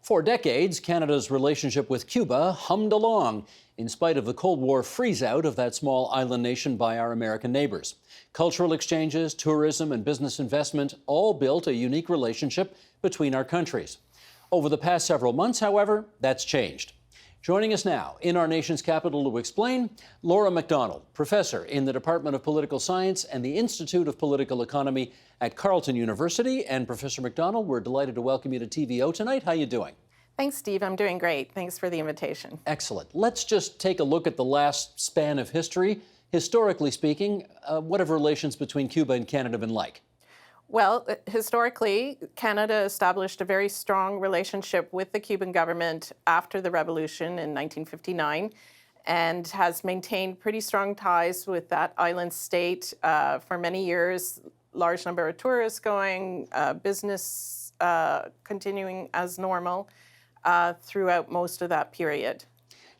For decades, Canada's relationship with Cuba hummed along, in spite of the Cold War freeze-out of that small island nation by our American neighbors. Cultural exchanges, tourism, and business investment all built a unique relationship between our countries. Over the past several months, however, that's changed. Joining us now in our nation's capital to explain, Laura Macdonald, professor in the Department of Political Science and the Institute of Political Economy at Carleton University. And Professor Macdonald, we're delighted to welcome you to TVO tonight. How are you doing? Thanks, Steve. I'm doing great. Thanks for the invitation. Excellent. Let's just take a look at the last span of history. Historically speaking, what have relations between Cuba and Canada been like? Well, historically, Canada established a very strong relationship with the Cuban government after the revolution in 1959 and has maintained pretty strong ties with that island state for many years. Large number of tourists going, business continuing as normal throughout most of that period.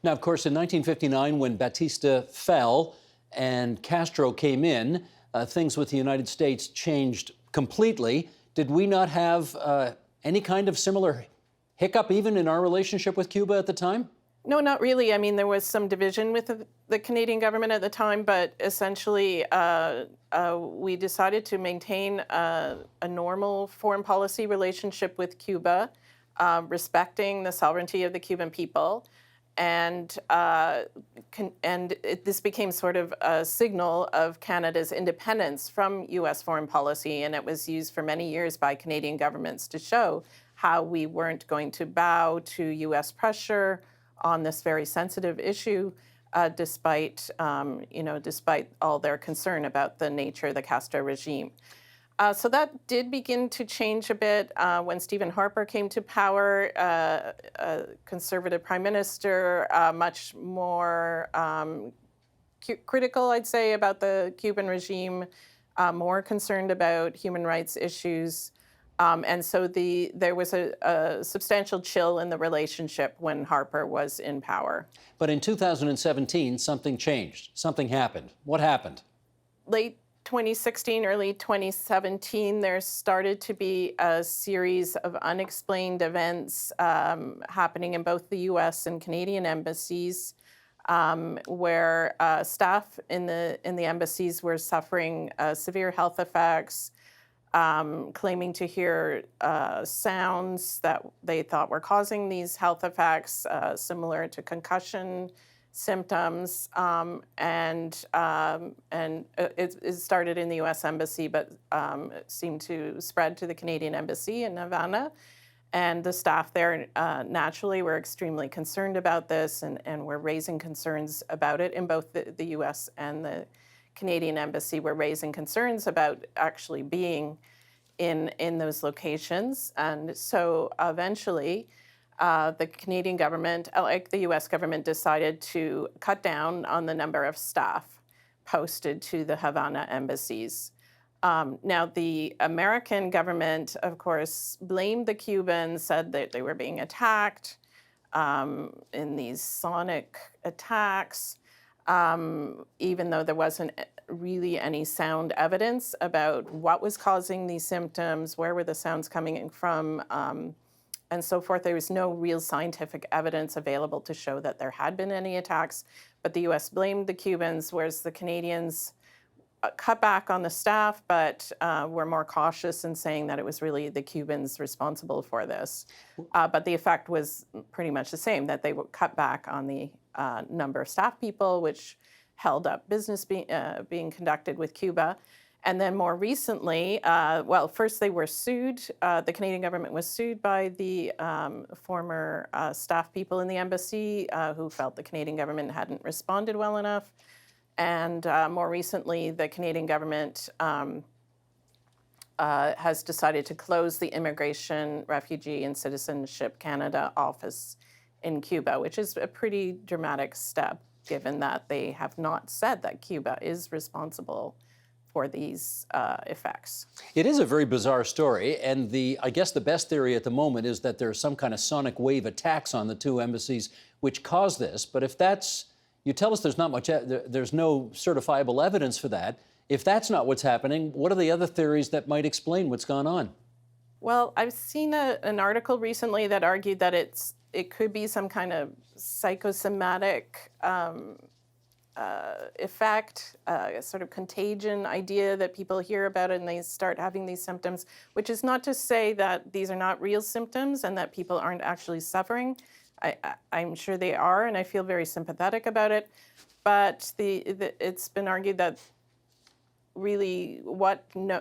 Now, of course, in 1959, when Batista fell and Castro came in, things with the United States changed completely. Did we not have any kind of similar hiccup even in our relationship with Cuba at the time? No, not really. I mean, there was some division with the Canadian government at the time, but essentially we decided to maintain a normal foreign policy relationship with Cuba, respecting the sovereignty of the Cuban people. And this became sort of a signal of Canada's independence from U.S. foreign policy, and it was used for many years by Canadian governments to show how we weren't going to bow to U.S. pressure on this very sensitive issue, despite all their concern about the nature of the Castro regime. So that did begin to change a bit when Stephen Harper came to power, a conservative prime minister, much more critical, I'd say, about the Cuban regime, more concerned about human rights issues. And so there was a substantial chill in the relationship when Harper was in power. But in 2017, something changed. Something happened. What happened? Late 2016, early 2017, there started to be a series of unexplained events happening in both the U.S. and Canadian embassies, where staff in the embassies were suffering severe health effects, claiming to hear sounds that they thought were causing these health effects, similar to concussion symptoms, and it started in the U.S. Embassy, but it seemed to spread to the Canadian Embassy in Havana. And the staff there naturally were extremely concerned about this and were raising concerns about it in both the U.S. and the Canadian Embassy were raising concerns about actually being in those locations. And so eventually, the Canadian government, like the U.S. government, decided to cut down on the number of staff posted to the Havana embassies. Now, the American government, of course, blamed the Cubans, said that they were being attacked in these sonic attacks, even though there wasn't really any sound evidence about what was causing these symptoms, where were the sounds coming from, and so forth. There was no real scientific evidence available to show that there had been any attacks, but the U.S. blamed the Cubans, whereas the Canadians cut back on the staff, but were more cautious in saying that it was really the Cubans responsible for this. But the effect was pretty much the same, that they would cut back on the number of staff people, which held up business being conducted with Cuba. And then more recently, first they were sued. The Canadian government was sued by the former staff people in the embassy who felt the Canadian government hadn't responded well enough. And more recently, the Canadian government has decided to close the Immigration, Refugee, and Citizenship Canada office in Cuba, which is a pretty dramatic step, given that they have not said that Cuba is responsible for these effects. It is a very bizarre story, and I guess the best theory at the moment is that there's some kind of sonic wave attacks on the two embassies which caused this. But if that's, you tell us there's not much, there's no certifiable evidence for that. If that's not what's happening, what are the other theories that might explain what's gone on? Well, I've seen an article recently that argued that it could be some kind of psychosomatic effect, a sort of contagion idea that people hear about it and they start having these symptoms, which is not to say that these are not real symptoms and that people aren't actually suffering. I'm sure they are, and I feel very sympathetic about it. But it's been argued that really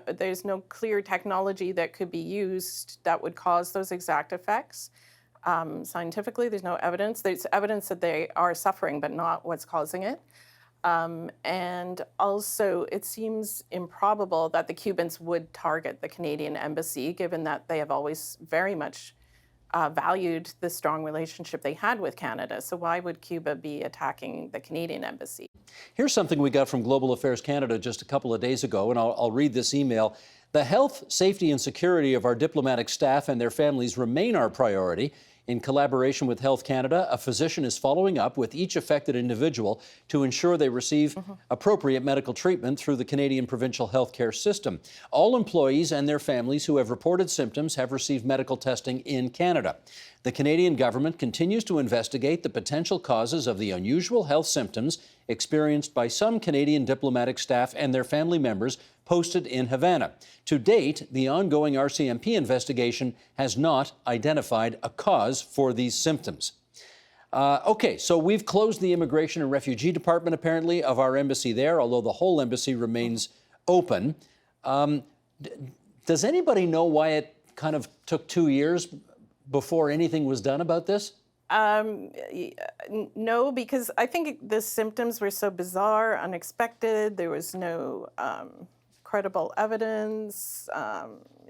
there's no clear technology that could be used that would cause those exact effects. Scientifically, there's no evidence. There's evidence that they are suffering, but not what's causing it. And also, it seems improbable that the Cubans would target the Canadian embassy, given that they have always very much valued the strong relationship they had with Canada. So why would Cuba be attacking the Canadian embassy? Here's something we got from Global Affairs Canada just a couple of days ago, and I'll read this email. The health, safety, and security of our diplomatic staff and their families remain our priority. In collaboration with Health Canada, a physician is following up with each affected individual to ensure they receive appropriate medical treatment through the Canadian provincial healthcare system. All employees and their families who have reported symptoms have received medical testing in Canada. The Canadian government continues to investigate the potential causes of the unusual health symptoms experienced by some Canadian diplomatic staff and their family members posted in Havana. To date, the ongoing RCMP investigation has not identified a cause for these symptoms. Okay, so we've closed the Immigration and Refugee Department, apparently, of our embassy there, although the whole embassy remains open. Does anybody know why it kind of took 2 years before anything was done about this? No, because I think the symptoms were so bizarre, unexpected. There was no credible evidence.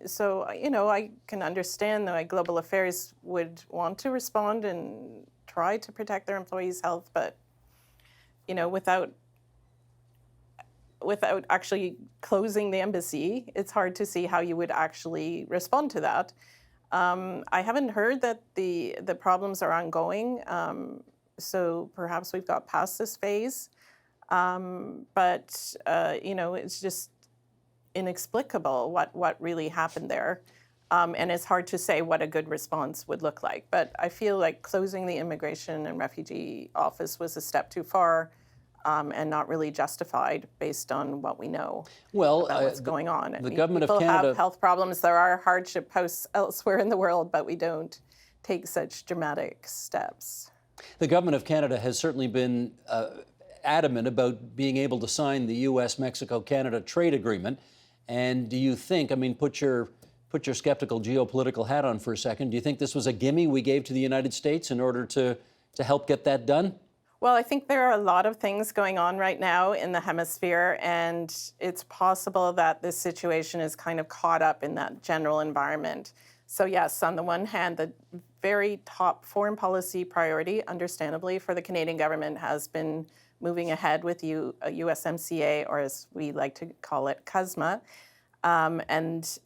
So, I can understand that Global Affairs would want to respond and try to protect their employees' health, but, without actually closing the embassy, it's hard to see how you would actually respond to that. I haven't heard that the problems are ongoing, so perhaps we've got past this phase. But it's just inexplicable what really happened there. And it's hard to say what a good response would look like. But I feel like closing the Immigration and Refugee Office was a step too far. And not really justified based on what we know about what's going on. The government of Canada... People have health problems. There are hardship posts elsewhere in the world, but we don't take such dramatic steps. The government of Canada has certainly been adamant about being able to sign the U.S.-Mexico-Canada trade agreement. And do you think, put your skeptical geopolitical hat on for a second, do you think this was a gimme we gave to the United States in order to help get that done? Well, I think there are a lot of things going on right now in the hemisphere, and it's possible that this situation is kind of caught up in that general environment. So yes, on the one hand, the very top foreign policy priority, understandably, for the Canadian government has been moving ahead with USMCA, or as we like to call it, CUSMA. And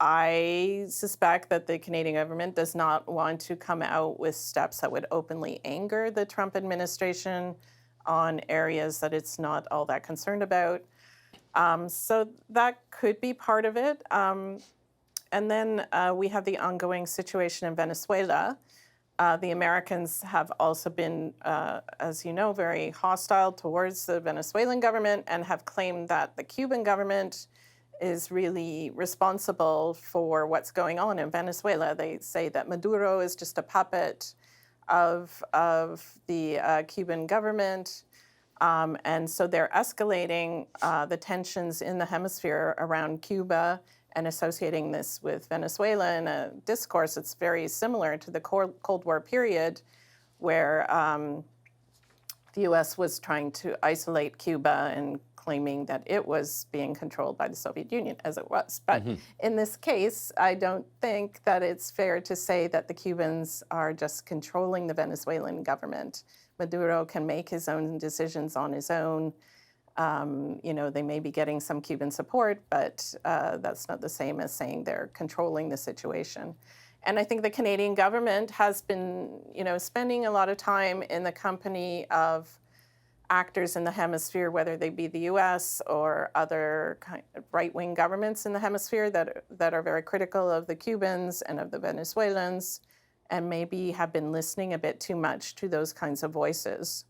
I suspect that the Canadian government does not want to come out with steps that would openly anger the Trump administration on areas that it's not all that concerned about. So that could be part of it. And then we have the ongoing situation in Venezuela. The Americans have also been, as you know, very hostile towards the Venezuelan government and have claimed that the Cuban government is really responsible for what's going on in Venezuela. They say that Maduro is just a puppet of the Cuban government. And so they're escalating the tensions in the hemisphere around Cuba and associating this with Venezuela in a discourse that's very similar to the Cold War period, where the U.S. was trying to isolate Cuba and claiming that it was being controlled by the Soviet Union, as it was. But in this case, I don't think that it's fair to say that the Cubans are just controlling the Venezuelan government. Maduro can make his own decisions on his own. They may be getting some Cuban support, but that's not the same as saying they're controlling the situation. And I think the Canadian government has been, spending a lot of time in the company of actors in the hemisphere, whether they be the U.S. or other right-wing governments in the hemisphere that are very critical of the Cubans and of the Venezuelans, and maybe have been listening a bit too much to those kinds of voices,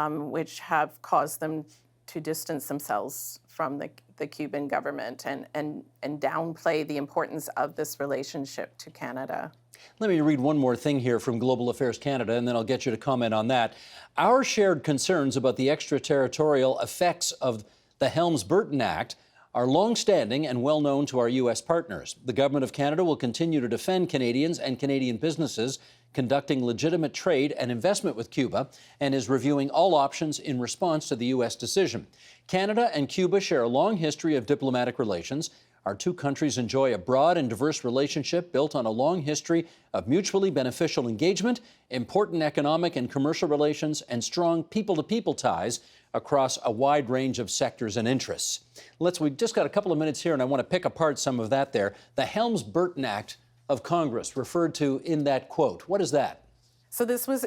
which have caused them to distance themselves from the Cuban government and downplay the importance of this relationship to Canada. Let me read one more thing here from Global Affairs Canada, and then I'll get you to comment on that. Our shared concerns about the extraterritorial effects of the Helms-Burton Act are long-standing and well-known to our U.S. partners. The Government of Canada will continue to defend Canadians and Canadian businesses conducting legitimate trade and investment with Cuba, and is reviewing all options in response to the U.S. decision. Canada and Cuba share a long history of diplomatic relations. Our two countries enjoy a broad and diverse relationship built on a long history of mutually beneficial engagement, important economic and commercial relations, and strong people-to-people ties across a wide range of sectors and interests. We've just got a couple of minutes here, and I want to pick apart some of that there. The Helms-Burton Act of Congress, referred to in that quote. What is that? So this was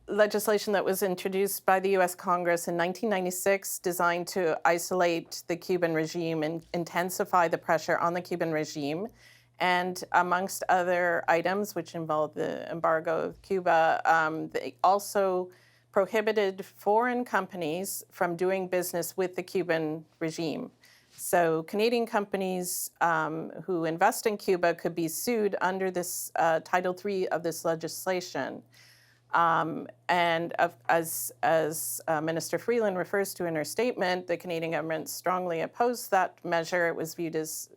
legislation that was introduced by the U.S. Congress in 1996, designed to isolate the Cuban regime and intensify the pressure on the Cuban regime. And amongst other items, which involved the embargo of Cuba, they also prohibited foreign companies from doing business with the Cuban regime. So Canadian companies who invest in Cuba could be sued under this Title III of this legislation. And as Minister Freeland refers to in her statement, the Canadian government strongly opposed that measure. It was viewed as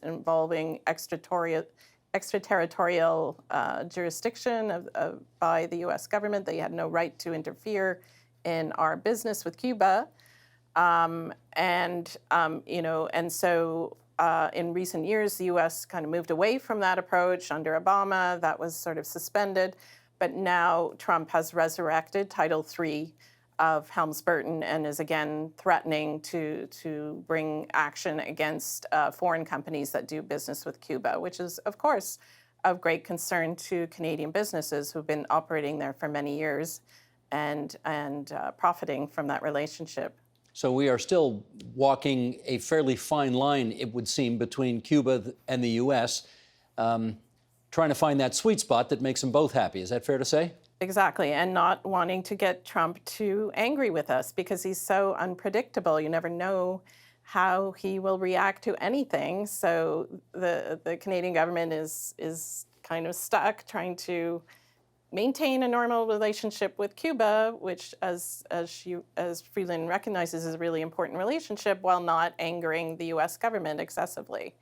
involving extraterritorial jurisdiction by the U.S. government. They had no right to interfere in our business with Cuba. And so in recent years, the U.S. kind of moved away from that approach. Under Obama, that was sort of suspended. But now Trump has resurrected Title III of Helms-Burton and is again threatening to bring action against foreign companies that do business with Cuba, which is, of course, of great concern to Canadian businesses who've been operating there for many years and profiting from that relationship. So we are still walking a fairly fine line, it would seem, between Cuba and the U.S., trying to find that sweet spot that makes them both happy. Is that fair to say? Exactly, and not wanting to get Trump too angry with us because he's so unpredictable. You never know how he will react to anything. So the Canadian government is kind of stuck trying to maintain a normal relationship with Cuba, which, as Freeland recognizes, is a really important relationship, while not angering the U.S. government excessively.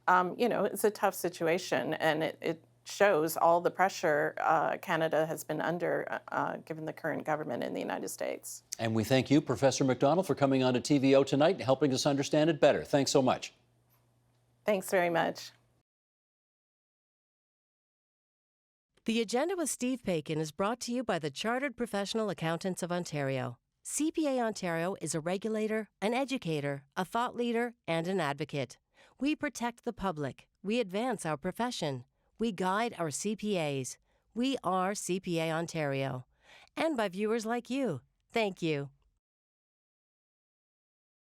It's a tough situation, and it shows all the pressure Canada has been under, given the current government in the United States. And we thank you, Professor Macdonald, for coming on to TVO tonight and helping us understand it better. Thanks so much. Thanks very much. The Agenda with Steve Paikin is brought to you by the Chartered Professional Accountants of Ontario. CPA Ontario is a regulator, an educator, a thought leader, and an advocate. We protect the public. We advance our profession. We guide our CPAs. We are CPA Ontario. And by viewers like you. Thank you.